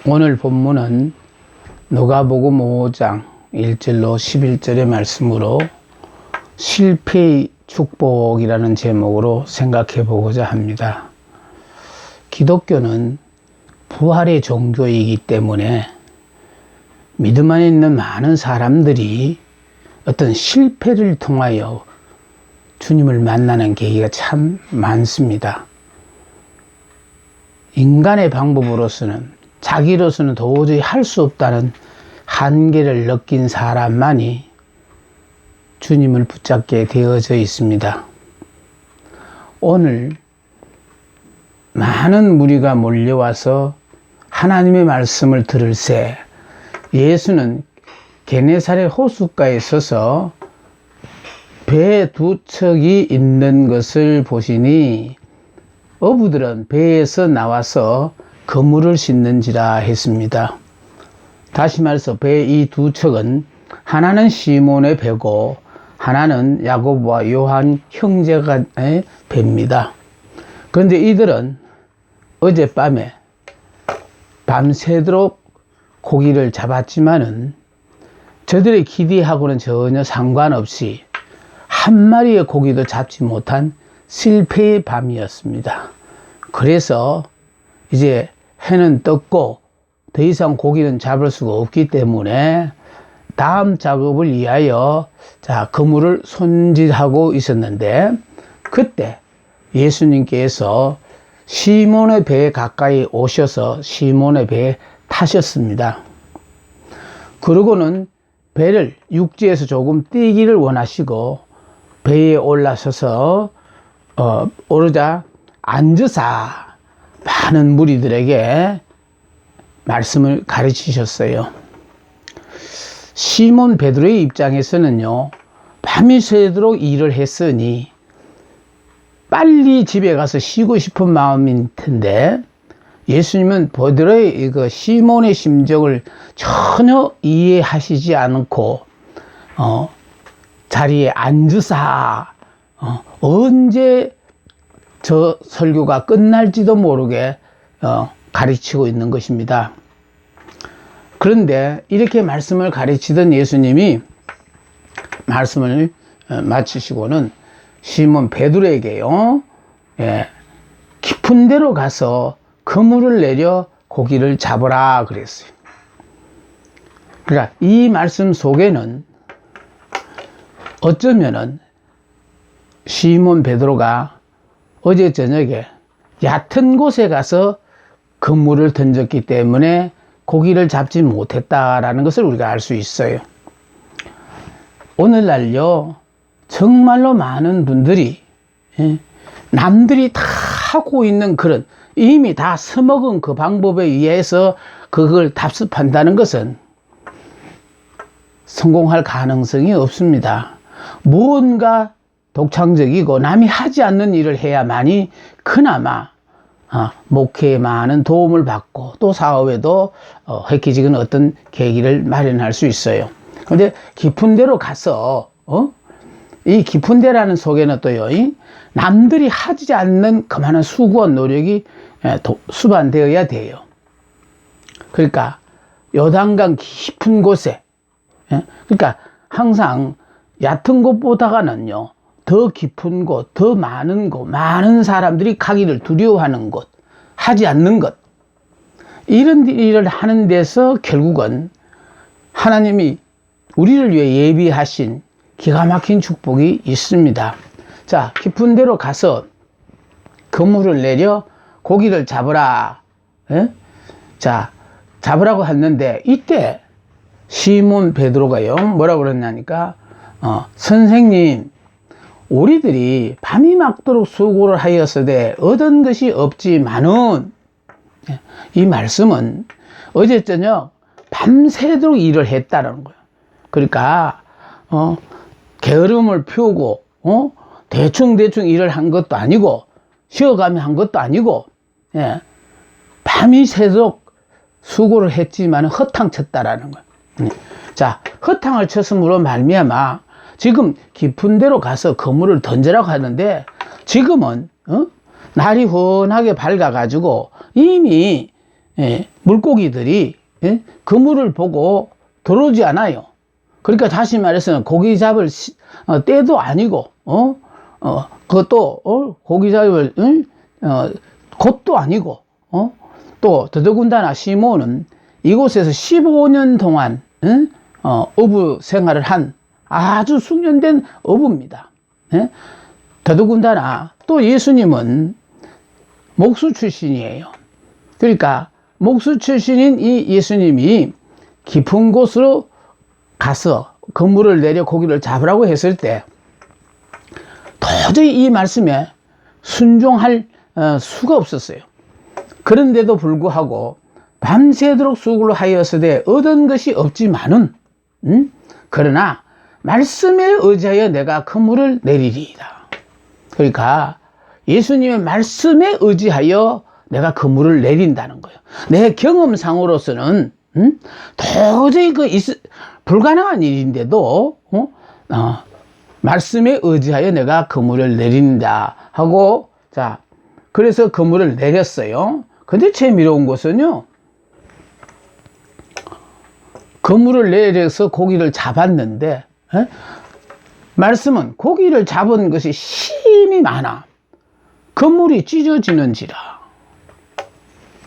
오늘 본문은 누가복음 5장 1절로 11절의 말씀으로 실패의 축복이라는 제목으로 생각해 보고자 합니다. 기독교는 부활의 종교이기 때문에 믿음 안에 있는 많은 사람들이 어떤 실패를 통하여 주님을 만나는 계기가 참 많습니다. 인간의 방법으로서는 자기로서는 도저히 할 수 없다는 한계를 느낀 사람만이 주님을 붙잡게 되어져 있습니다. 오늘 많은 무리가 몰려와서 하나님의 말씀을 들을새 예수는 게네사렛 호숫가에 서서 배 두 척이 있는 것을 보시니 어부들은 배에서 나와서 그물을 싣는지라 했습니다. 다시 말해서 배 이 두 척은 하나는 시몬의 배고 하나는 야고보와 요한 형제간의 배입니다. 그런데 이들은 어젯밤에 밤새도록 고기를 잡았지만은 저들의 기대하고는 전혀 상관없이 한 마리의 고기도 잡지 못한 실패의 밤이었습니다. 그래서 이제 해는 떴고 더 이상 고기는 잡을 수가 없기 때문에 다음 작업을 위하여 그물을 손질하고 있었는데 그때 예수님께서 시몬의 배에 가까이 오셔서 시몬의 배에 타셨습니다. 그러고는 배를 육지에서 조금 띄기를 원하시고 배에 올라서서 오르자 앉으사 많은 무리들에게 말씀을 가르치셨어요. 시몬 베드로의 입장에서는요, 밤이 새도록 일을 했으니 빨리 집에 가서 쉬고 싶은 마음일 텐데 예수님은 베드로의 시몬의 심정을 전혀 이해하시지 않고 자리에 앉으사 언제 저 설교가 끝날지도 모르게 가르치고 있는 것입니다. 그런데 이렇게 말씀을 가르치던 예수님이 말씀을 마치시고는 시몬 베드로에게요, 깊은 데로 가서 그물을 내려 고기를 잡으라 그랬어요. 그러니까 이 말씀 속에는 어쩌면은 시몬 베드로가 어제 저녁에 얕은 곳에 가서 그물을 던졌기 때문에 고기를 잡지 못했다라는 것을 우리가 알 수 있어요. 오늘날요, 정말로 많은 분들이 남들이 다 하고 있는 그런 이미 다 써먹은 그 방법에 의해서 그걸 답습한다는 것은 성공할 가능성이 없습니다. 무언가 독창적이고 남이 하지 않는 일을 해야만이 그나마 목회에 많은 도움을 받고 또 사업에도 획기적인 어떤 계기를 마련할 수 있어요. 그런데 깊은 데로 가서 이 깊은 데라는 속에는 또요, 남들이 하지 않는 그만한 수고와 노력이 수반되어야 돼요. 그러니까 요단강 깊은 곳에, 그러니까 항상 얕은 곳보다가는요, 더 깊은 곳, 더 많은 곳, 많은 사람들이 가기를 두려워하는 곳, 하지 않는 것, 이런 일을 하는 데서 결국은 하나님이 우리를 위해 예비하신 기가 막힌 축복이 있습니다. 자, 깊은 데로 가서 그물을 내려 고기를 잡으라. 자, 잡으라고 했는데 이때 시몬 베드로가요, 뭐라고 그랬냐니까, 선생님, 우리들이 밤이 막도록 수고를 하였으되 얻은 것이 없지만은, 이 말씀은 어제 저녁 밤새도록 일을 했다는 거예요. 그러니까 게으름을 피우고 대충 일을 한 것도 아니고 쉬어가며 한 것도 아니고, 밤이 새도록 수고를 했지만 허탕쳤다라는 거예요. 자, 허탕을 쳤으므로 말미암아 지금 깊은 데로 가서 그물을 던지라고 하는데 지금은 날이 훤하게 밝아가지고 이미 물고기들이 그물을 보고 들어오지 않아요. 그러니까 다시 말해서 고기 잡을 때도 아니고 그것도 고기 잡을 곳도 아니고 또 더더군다나 시몬은 이곳에서 15년 동안 어부 생활을 한 아주 숙련된 어부입니다. 더더군다나 또 예수님은 목수 출신이에요. 그러니까 목수 출신인 이 예수님이 깊은 곳으로 가서 그물을 내려 고기를 잡으라고 했을 때 도저히 이 말씀에 순종할 수가 없었어요. 그런데도 불구하고 밤새도록 수고를 하였으되 얻은 것이 없지만은 그러나 말씀에 의지하여 내가 그물을 내리리이다. 그러니까 예수님의 말씀에 의지하여 내가 그물을 내린다는 거예요. 내 경험상으로서는 도저히 불가능한 일인데도 말씀에 의지하여 내가 그물을 내린다 하고, 자, 그래서 그물을 내렸어요. 근데 재미로운 것은요, 그물을 내려서 고기를 잡았는데 말씀은 고기를 잡은 것이 힘이 많아 그물이 찢어지는지라.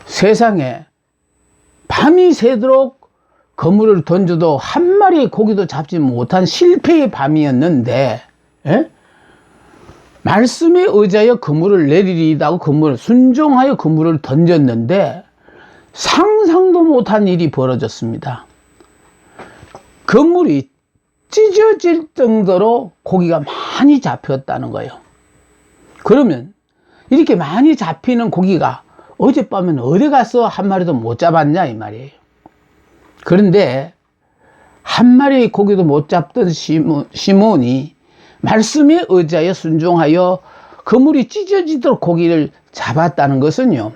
세상에 밤이 새도록 그물을 던져도 한 마리의 고기도 잡지 못한 실패의 밤이었는데 말씀에 의지하여 그물을 내리리이다 하고 그물을 순종하여 그물을 던졌는데 상상도 못한 일이 벌어졌습니다. 그물이 찢어질 정도로 고기가 많이 잡혔다는 거예요. 그러면 이렇게 많이 잡히는 고기가 어젯밤엔 어디 가서 한 마리도 못 잡았냐 이 말이에요. 그런데 한 마리의 고기도 못 잡던 시몬이 말씀에 의지하여 순종하여 그물이 찢어지도록 고기를 잡았다는 것은요,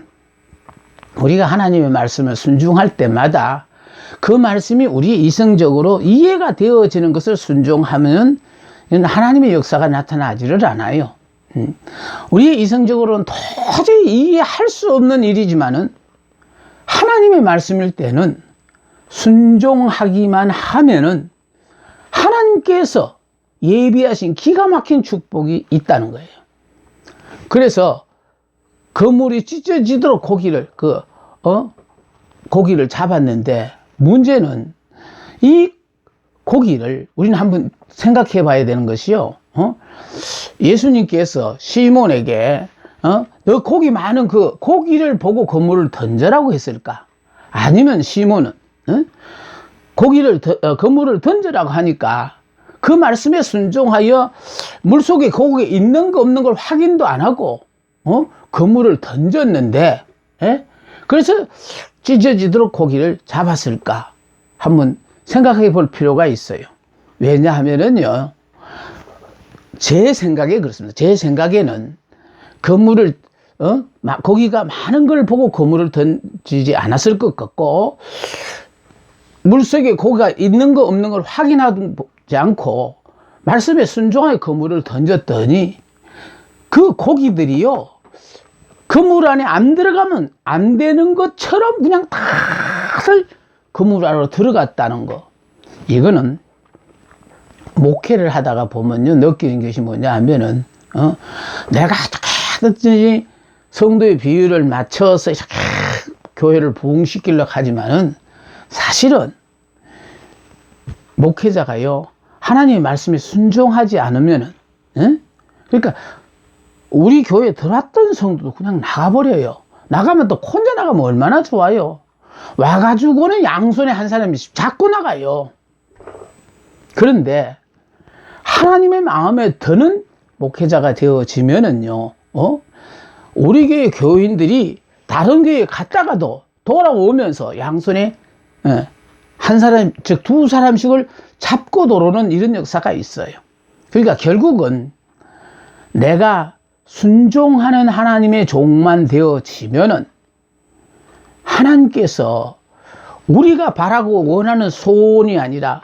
우리가 하나님의 말씀을 순종할 때마다 그 말씀이 우리 이성적으로 이해가 되어지는 것을 순종하면 하나님의 역사가 나타나지를 않아요. 우리의 이성적으로는 도저히 이해할 수 없는 일이지만은 하나님의 말씀일 때는 순종하기만 하면은 하나님께서 예비하신 기가 막힌 축복이 있다는 거예요. 그래서 그물이 찢어지도록 고기를 잡았는데 문제는 이 고기를 우리는 한번 생각해 봐야 되는 것이요. 예수님께서 시몬에게 너 고기 많은 그 고기를 보고 그물을 던져라고 했을까? 아니면 시몬은 그물을 던져라고 하니까 그 말씀에 순종하여 물속에 고기 있는 거 없는 걸 확인도 안 하고 그물을 던졌는데 그래서 찢어지도록 고기를 잡았을까? 한번 생각해 볼 필요가 있어요. 왜냐하면은요, 제 생각에 그렇습니다. 제 생각에는 고기가 많은 걸 보고 그물을 던지지 않았을 것 같고, 물속에 고기가 있는 거 없는 걸 확인하지 않고 말씀에 순종하여 그물을 던졌더니 그 고기들이요, 그물 안에 안 들어가면 안 되는 것처럼 그냥 다들 그물 안으로 들어갔다는 거. 이거는 목회를 하다가 보면요, 느끼는 것이 뭐냐 하면은 내가 어떻게든지 성도의 비율을 맞춰서 교회를 부흥시키려고 하지만은 사실은 목회자가요, 하나님의 말씀에 순종하지 않으면은 그러니까 우리 교회에 들어왔던 성도도 그냥 나가버려요. 나가면 또 혼자 나가면 얼마나 좋아요. 와가지고는 양손에 한 사람씩 자꾸 나가요. 그런데 하나님의 마음에 드는 목회자가 되어지면은요, 우리 교회 교인들이 다른 교회에 갔다가도 돌아오면서 양손에 한 사람, 즉 두 사람씩을 잡고 돌아오는 이런 역사가 있어요. 그러니까 결국은 내가 순종하는 하나님의 종만 되어지면은 하나님께서 우리가 바라고 원하는 소원이 아니라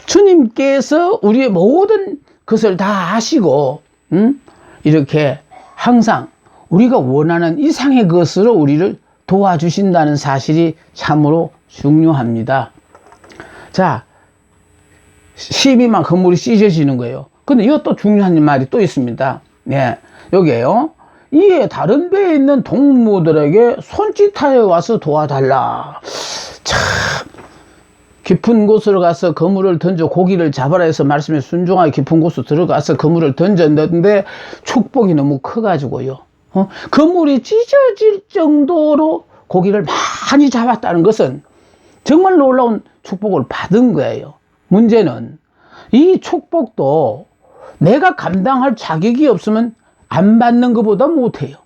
주님께서 우리의 모든 것을 다 아시고 이렇게 항상 우리가 원하는 이상의 것으로 우리를 도와주신다는 사실이 참으로 중요합니다. 자, 심히만 건물이 찢어지는 거예요. 근데 이것도 중요한 말이 또 있습니다. 네, 여기에요. 이에 다른 배에 있는 동무들에게 손짓하여 와서 도와달라. 참, 깊은 곳으로 가서 그물을 던져 고기를 잡아라 해서 말씀에 순종하게 깊은 곳으로 들어가서 그물을 던졌는데 축복이 너무 커가지고요. 그물이 찢어질 정도로 고기를 많이 잡았다는 것은 정말 놀라운 축복을 받은 거예요. 문제는 이 축복도 내가 감당할 자격이 없으면 안 받는 것보다 못해요.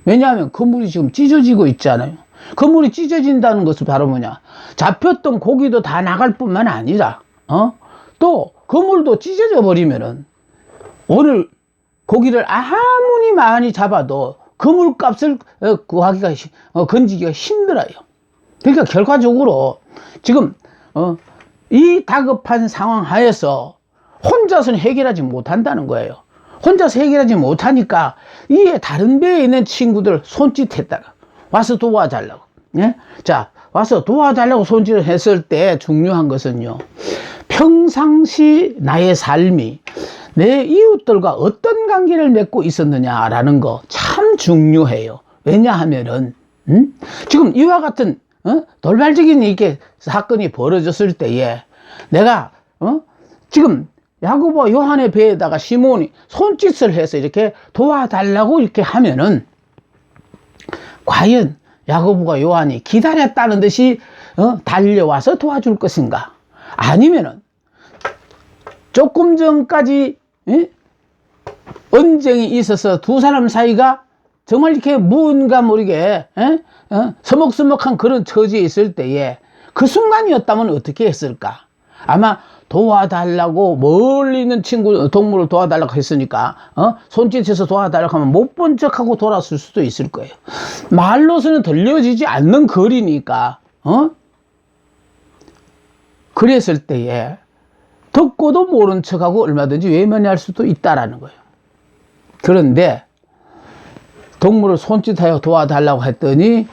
왜냐하면 그물이 지금 찢어지고 있잖아요. 그물이 찢어진다는 것은 바로 뭐냐, 잡혔던 고기도 다 나갈 뿐만 아니라 또 그물도 찢어져 버리면은 오늘 고기를 아무리 많이 잡아도 그물값을 구하기가 건지기가 힘들어요. 그러니까 결과적으로 지금 이 다급한 상황 하에서 혼자서는 해결하지 못한다는 거예요. 혼자서 해결하지 못하니까 이에 다른 배에 있는 친구들 손짓했다가 와서 도와달라고. 예? 자, 와서 도와달라고 손짓을 했을 때 중요한 것은요, 평상시 나의 삶이 내 이웃들과 어떤 관계를 맺고 있었느냐라는 거 참 중요해요. 왜냐하면은 지금 이와 같은 돌발적인 이렇게 사건이 벌어졌을 때에 내가 지금 야고보와 요한의 배에다가 시몬이 손짓을 해서 이렇게 도와달라고 이렇게 하면은 과연 야고보와 요한이 기다렸다는 듯이 달려와서 도와줄 것인가? 아니면은 조금 전까지 언쟁이 있어서 두 사람 사이가 정말 이렇게 뭔가 모르게 서먹서먹한 그런 처지에 있을 때에 그 순간이었다면 어떻게 했을까? 아마 도와달라고 멀리 있는 친구 동물을 도와달라고 했으니까 손짓해서 도와달라고 하면 못 본 척하고 돌아설 수도 있을 거예요. 말로서는 들려지지 않는 거리니까 그랬을 때에 듣고도 모른 척하고 얼마든지 외면할 수도 있다라는 거예요. 그런데 동물을 손짓하여 도와달라고 했더니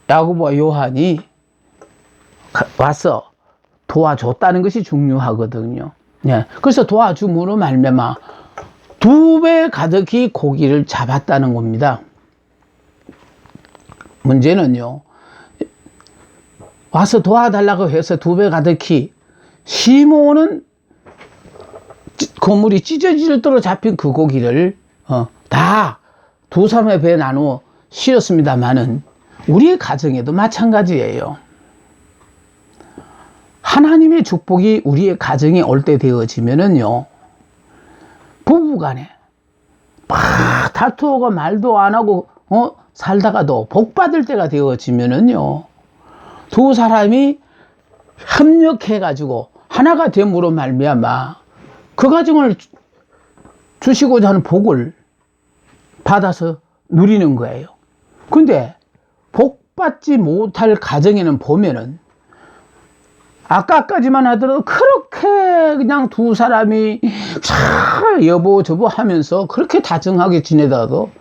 야고보와 요한이 와서 도와줬다는 것이 중요하거든요. 예. 그래서 도와줌으로 말미암아 2배 가득히 고기를 잡았다는 겁니다. 문제는요, 와서 도와달라고 해서 2배 가득히, 시몬은 그물이 찢어질 대로 잡힌 그 고기를 다 두 사람의 배에 나누어 실었습니다만은 우리의 가정에도 마찬가지예요. 하나님의 축복이 우리의 가정에 올 때 되어지면은요, 부부간에 막 다투어가 말도 안 하고 살다가도 복 받을 때가 되어지면은요, 두 사람이 협력해 가지고 하나가 됨으로 말미암아 그 가정을 주시고자 하는 복을 받아서 누리는 거예요. 근데 복 받지 못할 가정에는 보면은 아까까지만 하더라도 그렇게 그냥 두 사람이 여보 저보 하면서 그렇게 다정하게 지내다도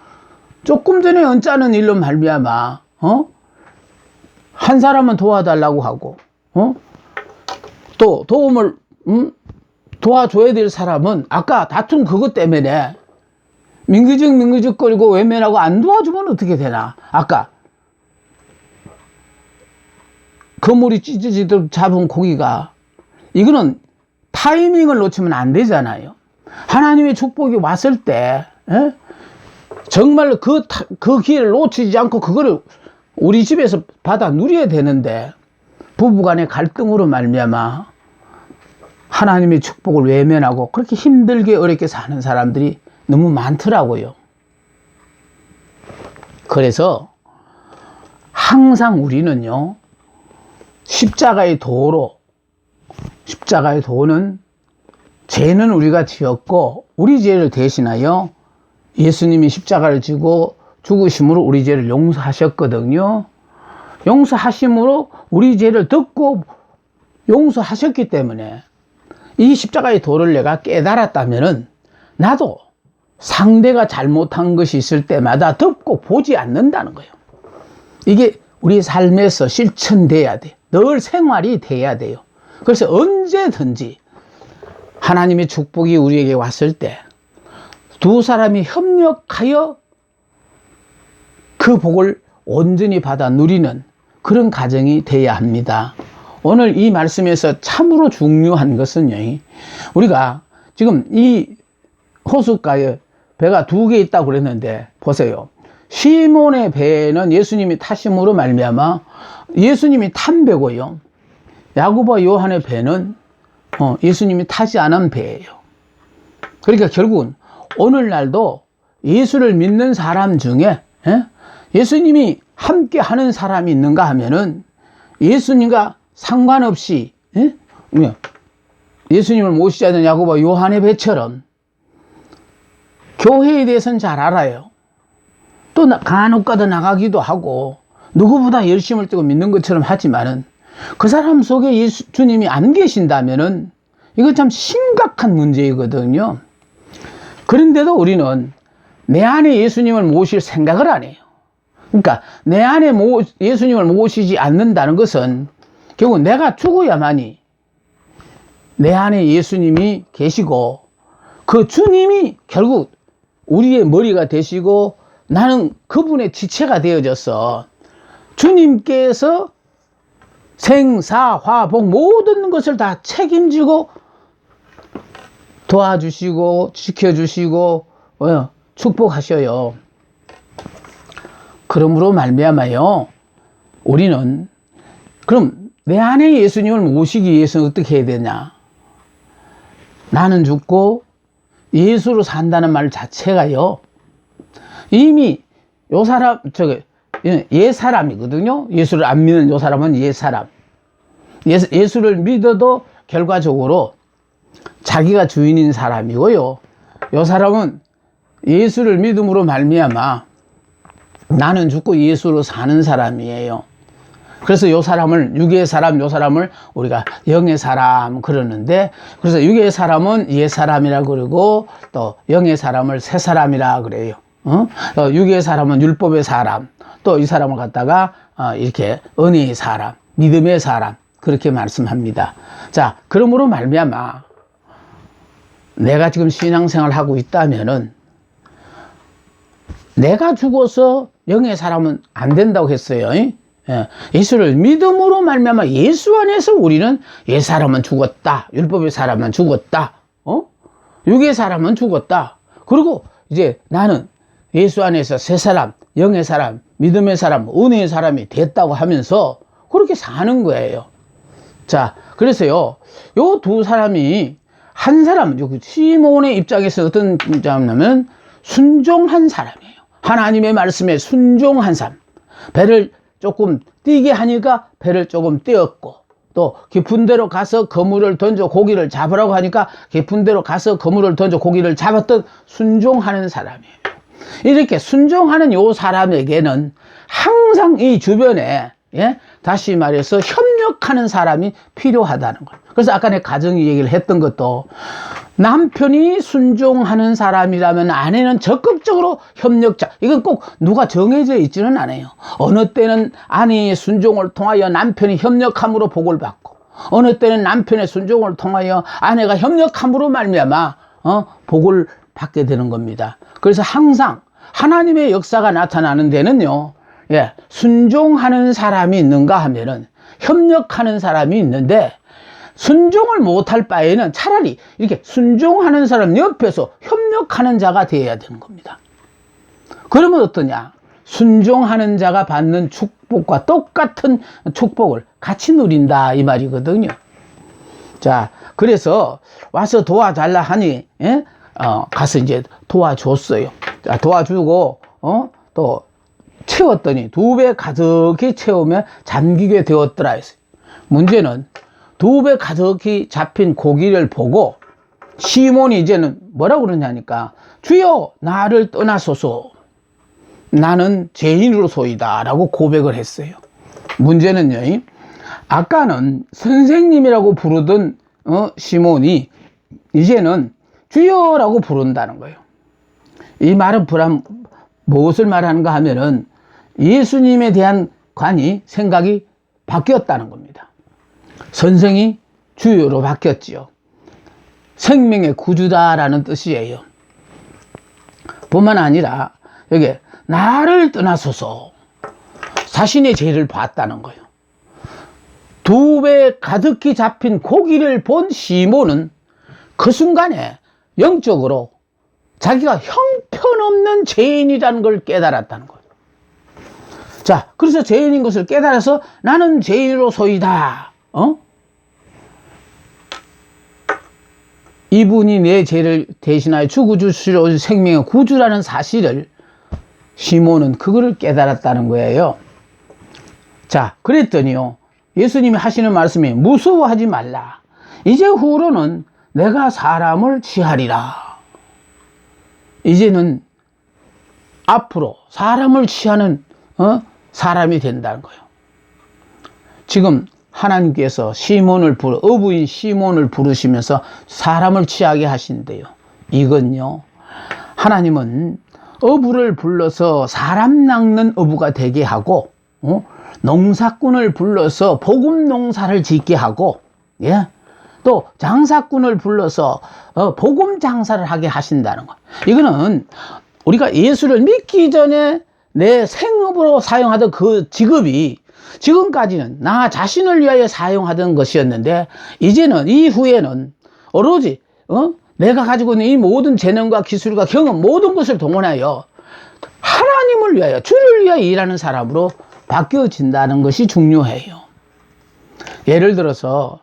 조금 전에 언짢은 일로 말미암아 한 사람은 도와달라고 하고 또 도움을 도와줘야 될 사람은 아까 다툰 그것 때문에 민기적거리고 외면하고 안 도와주면 어떻게 되나? 아까 그물이 찢어지도록 잡은 고기가, 이거는 타이밍을 놓치면 안 되잖아요. 하나님의 축복이 왔을 때 정말 그 기회를 놓치지 않고 그거를 우리 집에서 받아 누려야 되는데 부부간의 갈등으로 말미암아 하나님의 축복을 외면하고 그렇게 힘들게 어렵게 사는 사람들이 너무 많더라고요. 그래서 항상 우리는요, 십자가의 도는 죄는 우리가 지었고 우리 죄를 대신하여 예수님이 십자가를 지고 죽으심으로 우리 죄를 용서하셨거든요. 용서하심으로 우리 죄를 듣고 용서하셨기 때문에 이 십자가의 도를 내가 깨달았다면은 나도 상대가 잘못한 것이 있을 때마다 덮고 보지 않는다는 거예요. 이게 우리 삶에서 실천돼야 돼. 늘 생활이 돼야 돼요. 그래서 언제든지 하나님의 축복이 우리에게 왔을 때 두 사람이 협력하여 그 복을 온전히 받아 누리는 그런 가정이 돼야 합니다. 오늘 이 말씀에서 참으로 중요한 것은요, 우리가 지금 이 호숫가에 배가 두 개 있다고 그랬는데 보세요. 시몬의 배는 예수님이 타심으로 말미암아 예수님이 탄 배고요, 야고보와 요한의 배는 예수님이 타지 않은 배예요. 그러니까 결국은 오늘날도 예수를 믿는 사람 중에 예수님이 함께 하는 사람이 있는가 하면은 예수님과 상관없이 예수님을 모시지 않는 야고보와 요한의 배처럼 교회에 대해서는 잘 알아요. 또 간혹가다 나가기도 하고 누구보다 열심을 떼고 믿는 것처럼 하지만은 그 사람 속에 주님이 안 계신다면은 이거 참 심각한 문제이거든요. 그런데도 우리는 내 안에 예수님을 모실 생각을 안 해요. 그러니까 내 안에 예수님을 모시지 않는다는 것은 결국 내가 죽어야만이 내 안에 예수님이 계시고 그 주님이 결국 우리의 머리가 되시고 나는 그분의 지체가 되어져서 주님께서 생사화복 모든 것을 다 책임지고 도와주시고 지켜주시고 축복하셔요. 그러므로 말미암아요, 우리는 그럼 내 안에 예수님을 모시기 위해서는 어떻게 해야 되냐? 나는 죽고 예수로 산다는 말 자체가요, 이미 요 사람 옛사람이거든요. 예수를 안 믿는 요 사람은 옛사람. 예수를 믿어도 결과적으로 자기가 주인인 사람이고요, 요 사람은 예수를 믿음으로 말미암아 나는 죽고 예수로 사는 사람이에요. 그래서 요 사람을 육의 사람, 요 사람을 우리가 영의 사람 그러는데, 그래서 육의 사람은 옛 사람이라 그러고 또 영의 사람을 새 사람이라 그래요. 육의 사람은 율법의 사람, 또 이 사람을 갖다가 이렇게 은혜의 사람, 믿음의 사람 그렇게 말씀합니다. 자, 그러므로 말미암아 내가 지금 신앙생활을 하고 있다면은 내가 죽어서 영의 사람은 안 된다고 했어요. 예수를 믿음으로 말미암아 예수 안에서 우리는 옛 사람은 죽었다, 율법의 사람은 죽었다, 육의 사람은 죽었다. 그리고 이제 나는 예수 안에서 새 사람, 영의 사람, 믿음의 사람, 은혜의 사람이 됐다고 하면서 그렇게 사는 거예요. 자, 그래서요, 요 두 사람이, 한 사람, 시몬의 입장에서 어떤 입장이냐면 순종한 사람이에요. 하나님의 말씀에 순종한 사람. 배를 조금 뛰게 하니까 배를 조금 띄었고, 또 깊은 데로 가서 그물을 던져 고기를 잡으라고 하니까 깊은 데로 가서 그물을 던져 고기를 잡았던 순종하는 사람이에요. 이렇게 순종하는 요 사람에게는 항상 이 주변에, 다시 말해서 협력하는 사람이 필요하다는 거예요. 그래서 아까 내 가정 얘기를 했던 것도, 남편이 순종하는 사람이라면 아내는 적극적으로 협력자. 이건 꼭 누가 정해져 있지는 않아요. 어느 때는 아내의 순종을 통하여 남편이 협력함으로 복을 받고, 어느 때는 남편의 순종을 통하여 아내가 협력함으로 말미암아 복을 받게 되는 겁니다. 그래서 항상 하나님의 역사가 나타나는 데는요, 순종하는 사람이 있는가 하면은 협력하는 사람이 있는데, 순종을 못할 바에는 차라리 이렇게 순종하는 사람 옆에서 협력하는 자가 되어야 되는 겁니다. 그러면 어떠냐? 순종하는 자가 받는 축복과 똑같은 축복을 같이 누린다 이 말이거든요. 자, 그래서 와서 도와달라 하니 가서 이제 도와줬어요. 자, 도와주고 또 채웠더니 2배 가득히 채우면 잠기게 되었더라 했어요. 문제는 2배 가득히 잡힌 고기를 보고 시몬이 이제는 뭐라고 그러냐니까, 주여 나를 떠나소서, 나는 죄인으로소이다 라고 고백을 했어요. 문제는요, 아까는 선생님이라고 부르던 시몬이 이제는 주여라고 부른다는 거예요. 이 말은 무엇을 말하는가 하면은, 예수님에 대한 생각이 바뀌었다는 겁니다. 선생이 주요로 바뀌었지요. 생명의 구주다라는 뜻이에요. 뿐만 아니라 여기 나를 떠나소서 자신의 죄를 봤다는 거예요. 2배 가득히 잡힌 고기를 본 시몬은 그 순간에 영적으로 자기가 형편없는 죄인이라는 걸 깨달았다는 거예요. 자, 그래서 죄인인 것을 깨달아서 나는 죄인으로소이다. 이분이 내 죄를 대신하여 죽어 주시러 생명의 구주라는 사실을 시몬은 그거를 깨달았다는 거예요. 자, 그랬더니요. 예수님이 하시는 말씀이 무서워하지 말라. 이제 후로는 내가 사람을 취하리라. 이제는 앞으로 사람을 취하는 사람이 된다는 거예요. 지금 하나님께서 어부인 시몬을 부르시면서 사람을 취하게 하신대요. 이건요, 하나님은 어부를 불러서 사람 낚는 어부가 되게 하고, 농사꾼을 불러서 복음 농사를 짓게 하고, 예, 또 장사꾼을 불러서 복음 장사를 하게 하신다는 거. 이거는 우리가 예수를 믿기 전에 내 생업으로 사용하던 그 직업이 지금까지는 나 자신을 위하여 사용하던 것이었는데, 이제는 이후에는 오로지 내가 가지고 있는 이 모든 재능과 기술과 경험 모든 것을 동원하여 하나님을 위하여, 주를 위하여 일하는 사람으로 바뀌어진다는 것이 중요해요. 예를 들어서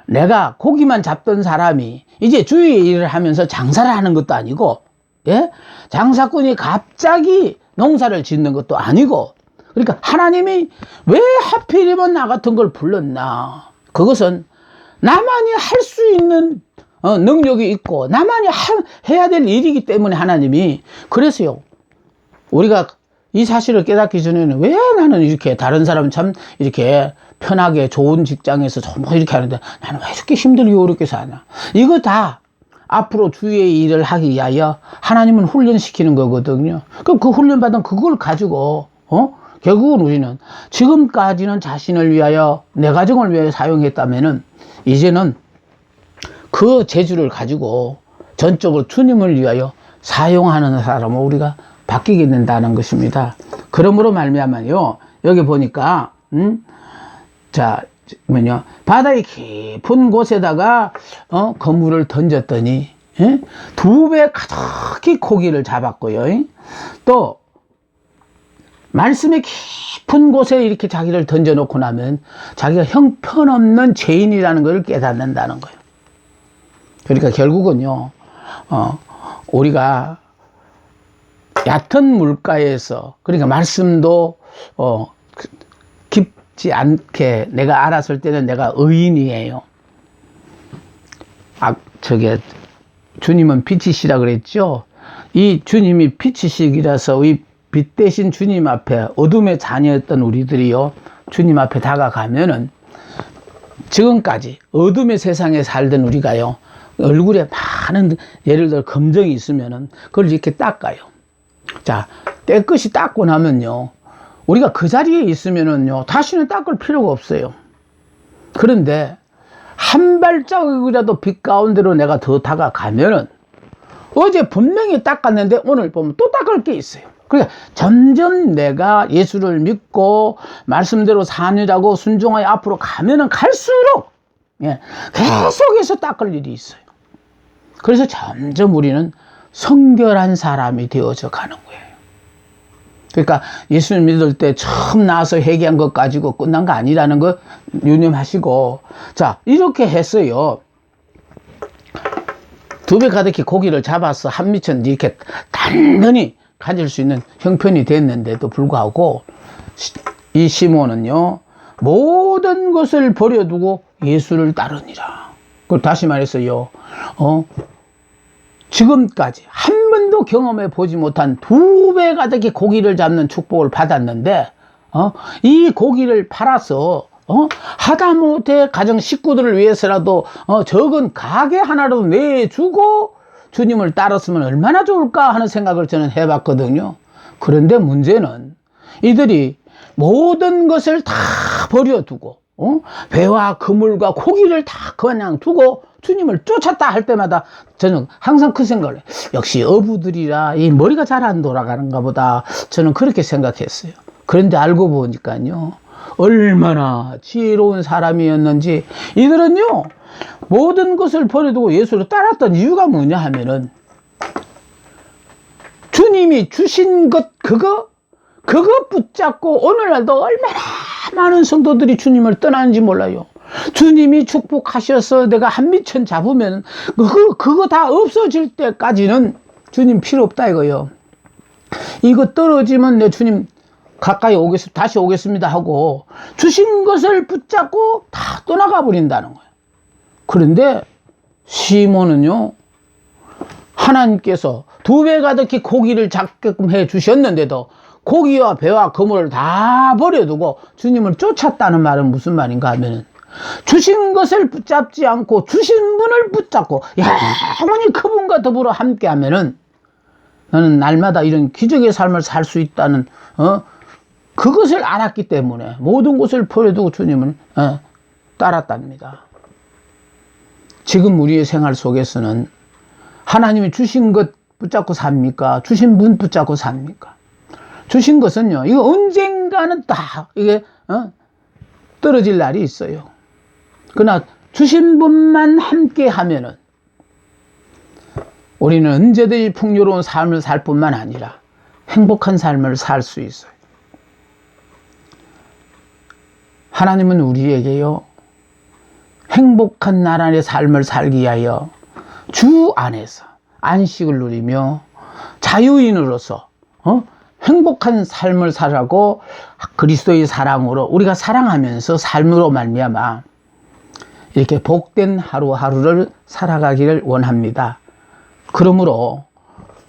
내가 고기만 잡던 사람이 이제 주의 일을 하면서 장사를 하는 것도 아니고, 예? 장사꾼이 갑자기 농사를 짓는 것도 아니고, 그러니까 하나님이 왜 하필이면 나 같은 걸 불렀나? 그것은 나만이 할 수 있는 능력이 있고 나만이 해야 될 일이기 때문에 하나님이, 그래서요, 우리가 이 사실을 깨닫기 전에는 왜 나는 이렇게 다른 사람은 참 이렇게 편하게 좋은 직장에서 뭐 이렇게 하는데 나는 왜 이렇게 힘들게 어렵게 사냐? 이거 다 앞으로 주의 일을 하기 위하여 하나님은 훈련시키는 거거든요. 그럼 그 훈련받은 그걸 가지고 결국은 우리는 지금까지는 자신을 위하여, 내 가정을 위하여 사용했다면은 이제는 그 재주를 가지고 전적으로 주님을 위하여 사용하는 사람으로 우리가 바뀌게 된다는 것입니다. 그러므로 말미암아요, 여기 보니까 바다의 깊은 곳에다가 그물을 던졌더니 2배 가득히 고기를 잡았고요. 또 말씀의 깊은 곳에 이렇게 자기를 던져놓고 나면 자기가 형편없는 죄인이라는 걸 깨닫는다는 거예요. 그러니까 결국은요, 우리가 얕은 물가에서, 그러니까 말씀도 깊지 않게 내가 알았을 때는 내가 의인이에요. 주님은 빛이시라 그랬죠. 이 주님이 빛이시기라서 이 빛 대신 주님 앞에 어둠의 자녀였던 우리들이요, 주님 앞에 다가가면은 지금까지 어둠의 세상에 살던 우리가요, 얼굴에 많은, 예를 들어 검정이 있으면은 그걸 이렇게 닦아요. 자, 깨끗이 닦고 나면요, 우리가 그 자리에 있으면은요, 다시는 닦을 필요가 없어요. 그런데 한 발자국이라도 빛 가운데로 내가 더 다가가면은 어제 분명히 닦았는데 오늘 보면 또 닦을 게 있어요. 그러니까 점점 내가 예수를 믿고 말씀대로 사느라고 순종하여 앞으로 가면은 갈수록 계속해서 닦을 일이 있어요. 그래서 점점 우리는 성결한 사람이 되어져 가는 거예요. 그러니까 예수를 믿을 때 처음 나와서 회개한 것 가지고 끝난 거 아니라는 거 유념하시고, 자, 이렇게 했어요. 2배 가득히 고기를 잡아서 한 미천 이렇게 단단히 가질 수 있는 형편이 됐는데도 불구하고 이 시몬은요, 모든 것을 버려두고 예수를 따르니라. 그걸 다시 말해서요, 지금까지 한 번도 경험해 보지 못한 2배 가득히 고기를 잡는 축복을 받았는데, 이 고기를 팔아서 하다못해 가정 식구들을 위해서라도 적은 가게 하나라도 내주고 주님을 따랐으면 얼마나 좋을까 하는 생각을 저는 해봤거든요. 그런데 문제는 이들이 모든 것을 다 버려두고 배와 그물과 고기를 다 그냥 두고 주님을 쫓았다 할 때마다 저는 항상 그 생각을 해요. 역시 어부들이라 이 머리가 잘 안 돌아가는가 보다, 저는 그렇게 생각했어요. 그런데 알고 보니까요, 얼마나 지혜로운 사람이었는지. 이들은요, 모든 것을 버려두고 예수를 따랐던 이유가 뭐냐 하면은, 주님이 주신 것 그거 붙잡고 오늘날도 얼마나 많은 성도들이 주님을 떠나는지 몰라요. 주님이 축복하셔서 내가 한미천 잡으면 그거 다 없어질 때까지는 주님 필요 없다 이거요. 이거 떨어지면 내 주님 가까이 다시 오겠습니다 하고 주신 것을 붙잡고 다 떠나가 버린다는 거예요. 그런데 시몬은요, 하나님께서 2배 가득히 고기를 잡게끔 해 주셨는데도 고기와 배와 그물을 다 버려두고 주님을 쫓았다는 말은 무슨 말인가 하면은, 주신 것을 붙잡지 않고 주신 분을 붙잡고 영원히 그분과 더불어 함께 하면은 나는 날마다 이런 기적의 삶을 살 수 있다는 그것을 알았기 때문에 모든 것을 버려두고 주님을 따랐답니다. 지금 우리의 생활 속에서는 하나님이 주신 것 붙잡고 삽니까? 주신 분 붙잡고 삽니까? 주신 것은요, 이거 언젠가는 다 이게 떨어질 날이 있어요. 그러나 주신 분만 함께 하면은 우리는 언제든지 풍요로운 삶을 살 뿐만 아니라 행복한 삶을 살 수 있어요. 하나님은 우리에게요, 행복한 나라의 삶을 살기 위하여 주 안에서 안식을 누리며 자유인으로서 행복한 삶을 살라고 그리스도의 사랑으로 우리가 사랑하면서 삶으로 말미암아 이렇게 복된 하루하루를 살아가기를 원합니다. 그러므로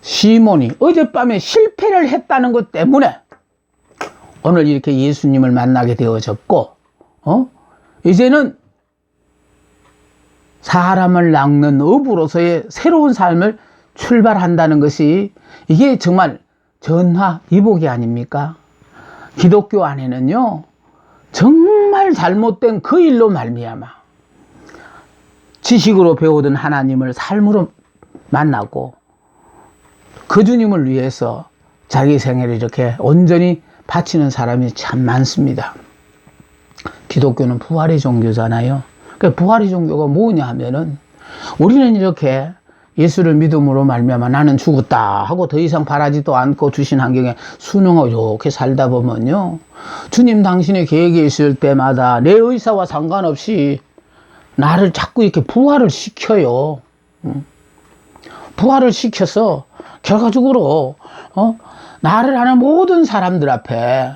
시몬이 어젯밤에 실패를 했다는 것 때문에 오늘 이렇게 예수님을 만나게 되어졌고, 이제는 사람을 낚는 어부로서의 새로운 삶을 출발한다는 것이, 이게 정말 전화위복이 아닙니까? 기독교 안에는요, 정말 잘못된 그 일로 말미암아 지식으로 배우던 하나님을 삶으로 만나고 그 주님을 위해서 자기 생애를 이렇게 온전히 바치는 사람이 참 많습니다. 기독교는 부활의 종교잖아요. 그러니까 부활의 종교가 뭐냐 하면은, 우리는 이렇게 예수를 믿음으로 말미암아 나는 죽었다 하고 더 이상 바라지도 않고 주신 환경에 순응하고 이렇게 살다 보면요, 주님 당신의 계획이 있을 때마다 내 의사와 상관없이 나를 자꾸 이렇게 부활을 시켜요. 부활을 시켜서 결과적으로 나를 아는 모든 사람들 앞에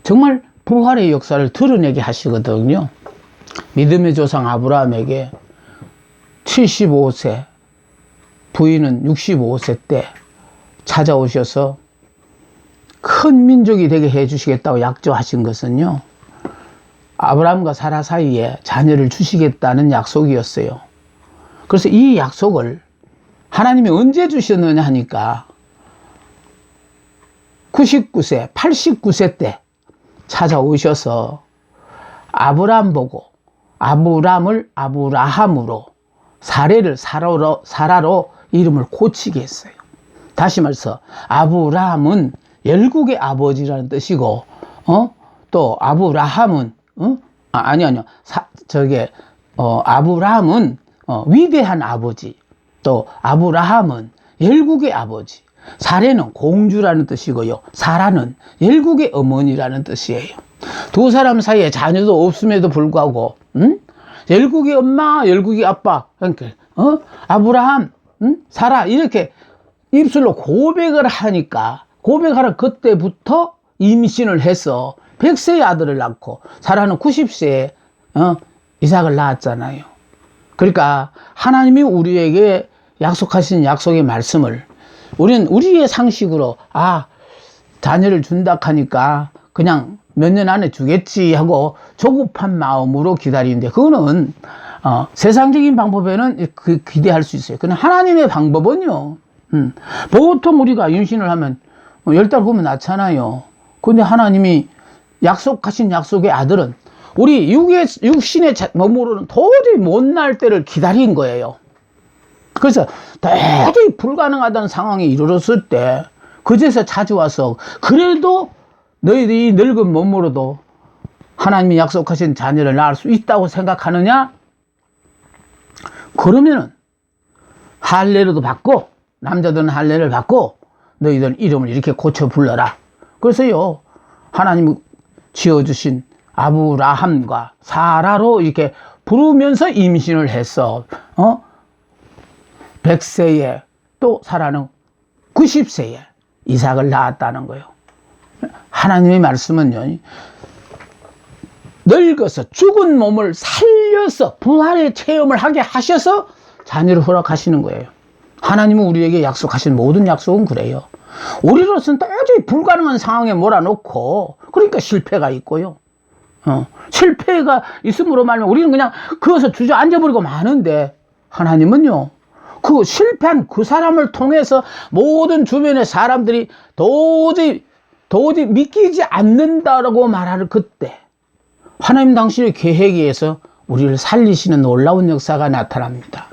정말 부활의 역사를 드러내게 하시거든요. 믿음의 조상 아브라함에게 75세, 부인은 65세 때 찾아오셔서 큰 민족이 되게 해주시겠다고 약조하신 것은요, 아브라함과 사라 사이에 자녀를 주시겠다는 약속이었어요. 그래서 이 약속을 하나님이 언제 주셨느냐 하니까 99세, 89세 때 찾아오셔서 아브라함 보고 아브람을 아브라함으로, 사례를 사라로 이름을 고치게 했어요. 다시 말해서 아브라함은 열국의 아버지라는 뜻이고, 또 아브라함은 아브라함은 위대한 아버지, 또 아브라함은 열국의 아버지, 사례는 공주라는 뜻이고요, 사라는 열국의 어머니라는 뜻이에요. 두 사람 사이에 자녀도 없음에도 불구하고 열국의 엄마, 열국의 아빠, 그러니까 아브라함, 사라 이렇게 입술로 고백을 하니까, 고백하는 그때부터 임신을 해서 100세의 아들을 낳고, 사라는 90세에 이삭을 낳았잖아요. 그러니까 하나님이 우리에게 약속하신 약속의 말씀을 우리는 우리의 상식으로 자녀를 준다 하니까 그냥 몇 년 안에 주겠지 하고 조급한 마음으로 기다리는데, 그거는 세상적인 방법에는 기대할 수 있어요. 그러나 하나님의 방법은요, 보통 우리가 임신을 하면 10달 후면 낳잖아요. 근데 하나님이 약속하신 약속의 아들은 우리 육신의 몸으로는 도저히 못 날 때를 기다린 거예요. 그래서 도저히 불가능하다는 상황이 이르렀을 때 그제서 찾아와서 그래도 너희들이 늙은 몸으로도 하나님이 약속하신 자녀를 낳을 수 있다고 생각하느냐? 그러면은 할례로도 받고, 남자들은 할례를 받고 너희들 이름을 이렇게 고쳐 불러라. 그래서요, 하나님 지어주신 아브라함과 사라로 이렇게 부르면서 임신을 했어. 100세에 또 사라는 90세에 이삭을 낳았다는 거예요. 하나님의 말씀은요, 늙어서 죽은 몸을 살려서 부활의 체험을 하게 하셔서 자녀를 허락하시는 거예요. 하나님은 우리에게 약속하신 모든 약속은 그래요. 우리로서는 도저히 불가능한 상황에 몰아놓고, 그러니까 실패가 있고요. 실패가 있음으로 말하면 우리는 그냥 그것을 주저앉아버리고 마는데, 하나님은요, 그 실패한 그 사람을 통해서 모든 주변의 사람들이 도저히 믿기지 않는다라고 말하는 그때, 하나님 당신의 계획에 의해서 우리를 살리시는 놀라운 역사가 나타납니다.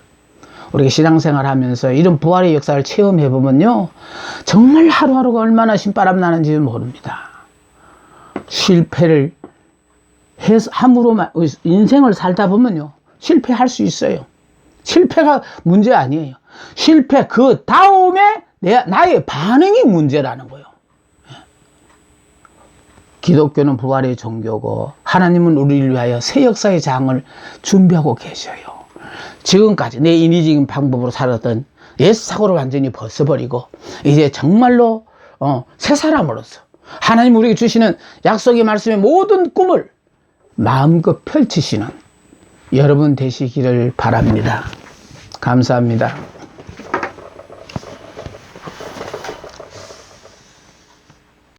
우리가 신앙생활 하면서 이런 부활의 역사를 체험해보면요, 정말 하루하루가 얼마나 신바람 나는지 모릅니다. 실패를 함으로 인생을 살다 보면요, 실패할 수 있어요. 실패가 문제 아니에요. 실패 그 다음에 나의 반응이 문제라는 거예요. 기독교는 부활의 종교고 하나님은 우리를 위하여 새 역사의 장을 준비하고 계셔요. 지금까지 내 인위적인 방법으로 살았던 옛 사고를 완전히 벗어버리고 이제 정말로 새 사람으로서 하나님 우리에게 주시는 약속의 말씀의 모든 꿈을 마음껏 펼치시는 여러분 되시기를 바랍니다. 감사합니다.